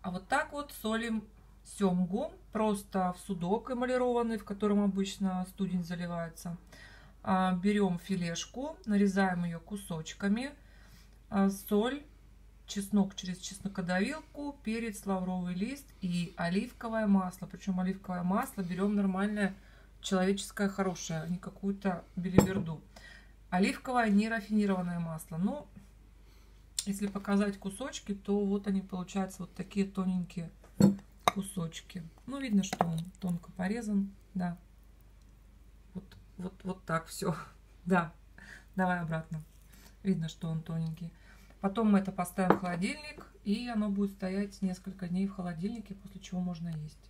А вот так вот солим семгу, просто в судок эмалированный, в котором обычно студень заливается. Берем филешку, нарезаем ее кусочками, соль, чеснок через чеснокодавилку, перец, лавровый лист и оливковое масло. Причем оливковое масло берем нормальное, человеческое, хорошее, а не какую-то белиберду. Оливковое нерафинированное масло. Ну, если показать кусочки, то вот они получаются вот такие тоненькие кусочки. Ну, видно, что он тонко порезан, да. Вот так все. Да, давай обратно. Видно, что он тоненький. Потом мы это поставим в холодильник, и оно будет стоять несколько дней в холодильнике, после чего можно есть.